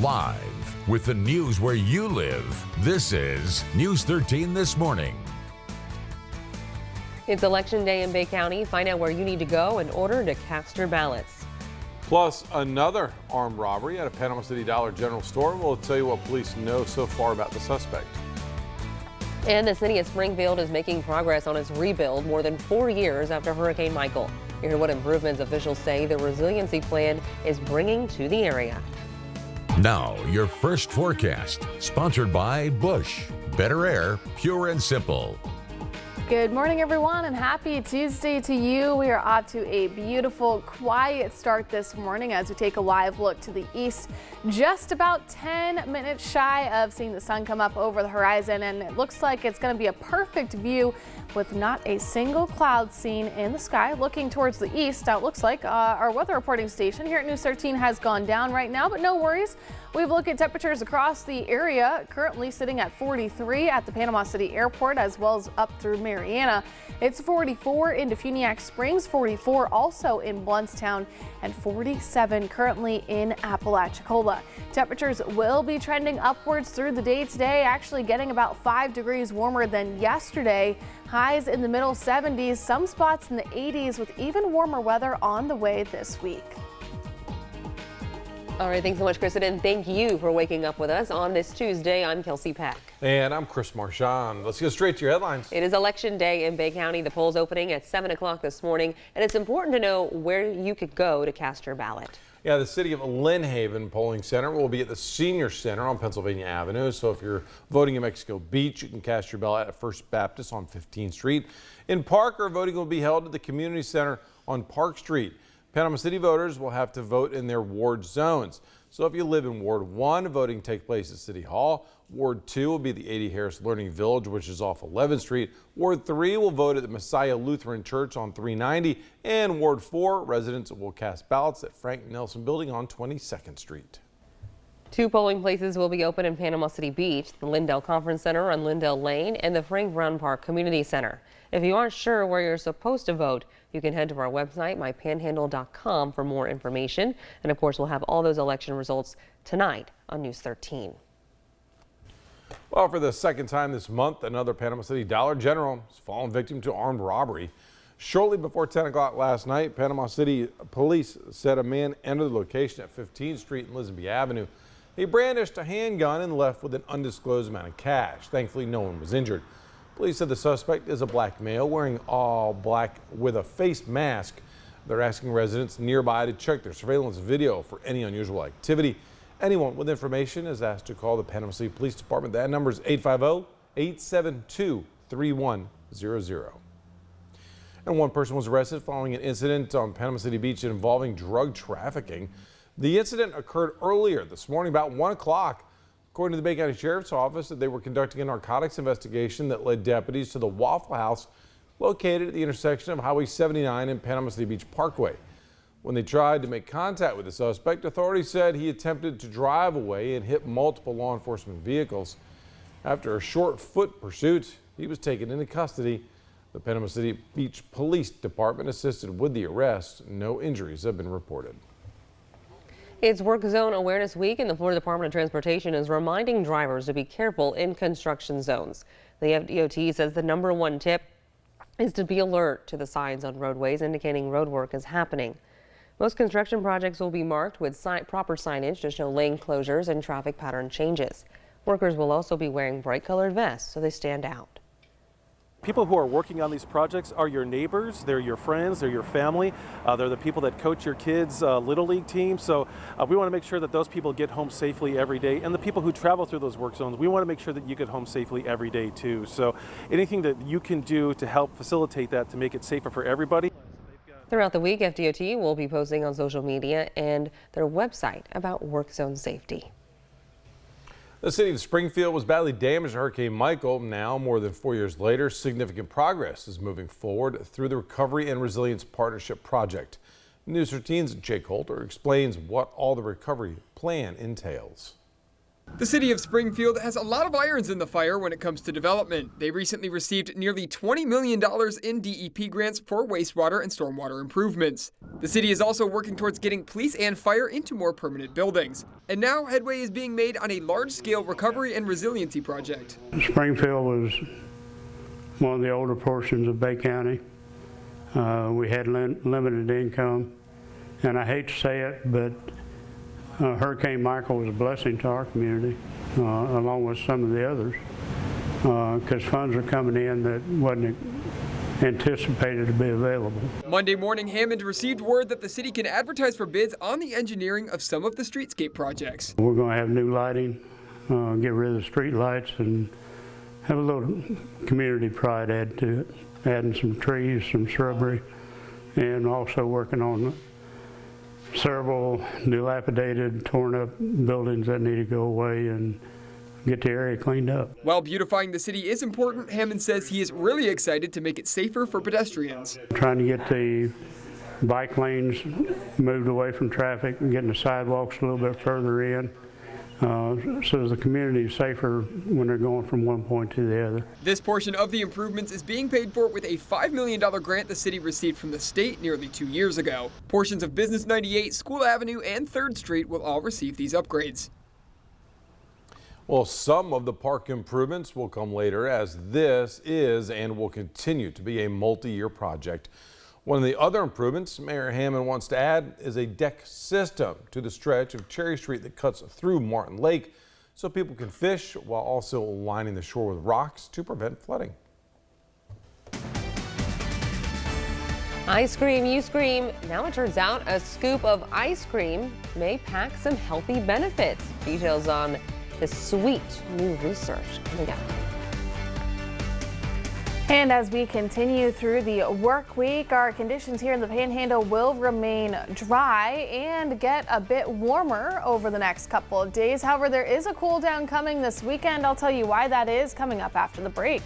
Live with the news where you live. This is News 13 This Morning. It's Election Day in Bay County. Find out where you need to go in order to cast your ballots. Plus, another armed robbery at a Panama City Dollar General store. We'll tell you what police know so far about the suspect. And the city of Springfield is making progress on its rebuild more than 4 years after Hurricane Michael. You hear what improvements officials say the resiliency plan is bringing to the area. Now, your first forecast, sponsored by Bush. Better air, pure and simple. Good morning, everyone, and happy Tuesday to you. We are off to a beautiful, quiet start this morning as we take a live look to the east. Just about 10 minutes shy of seeing the sun come up over the horizon, and it looks like it's going to be a perfect view with not a single cloud seen in the sky. Looking towards the east, now it looks like our weather reporting station here at News 13 has gone down right now, but no worries. We've looked at temperatures across the area, currently sitting at 43 at the Panama City Airport as well as up through Mariana. It's 44 in Defuniak Springs, 44 also in Bluntstown, and 47 currently in Apalachicola. Temperatures will be trending upwards through the day today, actually getting about 5 degrees warmer than yesterday. Highs in the middle 70s, some spots in the 80s with even warmer weather on the way this week. All right, thanks so much, Kristen, and thank you for waking up with us on this Tuesday. I'm Kelsey Pack. And I'm Chris Marchand. Let's go straight to your headlines. It is Election Day in Bay County. The polls opening at 7 o'clock this morning, and it's important to know where you could go to cast your ballot. Yeah, the city of Lynn Haven polling center will be at the Senior Center on Pennsylvania Avenue. So if you're voting in Mexico Beach, you can cast your ballot at First Baptist on 15th Street. In Parker, voting will be held at the Community Center on Park Street. Panama City voters will have to vote in their ward zones. So if you live in Ward 1, voting takes place at City Hall. Ward 2 will be the A.D. Harris Learning Village, which is off 11th Street. Ward 3 will vote at the Messiah Lutheran Church on 390. And Ward 4, residents will cast ballots at Frank Nelson Building on 22nd Street. 2 polling places will be open in Panama City Beach, the Lindell Conference Center on Lindell Lane and the Frank Brown Park Community Center. If you aren't sure where you're supposed to vote, you can head to our website, mypanhandle.com, for more information. And of course, we'll have all those election results tonight on News 13. Well, for the second time this month, another Panama City Dollar General has fallen victim to armed robbery. Shortly before 10 o'clock last night, Panama City police said a man entered the location at 15th Street and Lisbon Avenue. He brandished a handgun and left with an undisclosed amount of cash. Thankfully, no one was injured. Police said the suspect is a black male wearing all black with a face mask. They're asking residents nearby to check their surveillance video for any unusual activity. Anyone with information is asked to call the Panama City Police Department. That number is 850-872-3100. And one person was arrested following an incident on Panama City Beach involving drug trafficking. The incident occurred earlier this morning about 1 o'clock. According to the Bay County Sheriff's Office, they were conducting a narcotics investigation that led deputies to the Waffle House located at the intersection of Highway 79 and Panama City Beach Parkway. When they tried to make contact with the suspect, authorities said he attempted to drive away and hit multiple law enforcement vehicles. After a short foot pursuit, he was taken into custody. The Panama City Beach Police Department assisted with the arrest. No injuries have been reported. It's Work Zone Awareness Week, and the Florida Department of Transportation is reminding drivers to be careful in construction zones. The FDOT says the #1 tip is to be alert to the signs on roadways indicating road work is happening. Most construction projects will be marked with proper signage to show lane closures and traffic pattern changes. Workers will also be wearing bright colored vests so they stand out. People who are working on these projects are your neighbors, they're your friends, they're your family, they're the people that coach your kids' Little League team. So we want to make sure that those people get home safely every day. And the people who travel through those work zones, we want to make sure that you get home safely every day too. So anything that you can do to help facilitate that, to make it safer for everybody. Throughout the week, FDOT will be posting on social media and their website about work zone safety. The city of Springfield was badly damaged in Hurricane Michael. Now, more than 4 years later, significant progress is moving forward through the Recovery and Resilience Partnership Project. News 13's Jake Holter explains what all the recovery plan entails. The city of Springfield has a lot of irons in the fire when it comes to development. They recently received nearly $20 million in DEP grants for wastewater and stormwater improvements. The city is also working towards getting police and fire into more permanent buildings. And now headway is being made on a large-scale recovery and resiliency project. Springfield was one of the older portions of Bay County. We had limited income, and I hate to say it, but Hurricane Michael was a blessing to our community, along with some of the others, because funds are coming in that wasn't anticipated to be available. Monday morning, Hammond received word that the city can advertise for bids on the engineering of some of the streetscape projects. We're going to have new lighting, get rid of the street lights, and have a little community pride added to it, adding some trees, some shrubbery, and also working on several dilapidated, torn up buildings that need to go away and get the area cleaned up. While beautifying the city is important, Hammond says he is really excited to make it safer for pedestrians. Trying to get the bike lanes moved away from traffic and getting the sidewalks a little bit further in, so the community is safer when they're going from one point to the other. This portion of the improvements is being paid for with a $5 million grant the city received from the state nearly 2 years ago. Portions of Business 98, School Avenue, and 3rd Street will all receive these upgrades. Well, some of the park improvements will come later, as this is and will continue to be a multi-year project. One of the other improvements Mayor Hammond wants to add is a deck system to the stretch of Cherry Street that cuts through Martin Lake so people can fish while also lining the shore with rocks to prevent flooding. Ice cream, you scream. Now it turns out a scoop of ice cream may pack some healthy benefits. Details on this sweet new research coming up. And as we continue through the work week, our conditions here in the Panhandle will remain dry and get a bit warmer over the next couple of days. However, there is a cool down coming this weekend. I'll tell you why that is coming up after the break.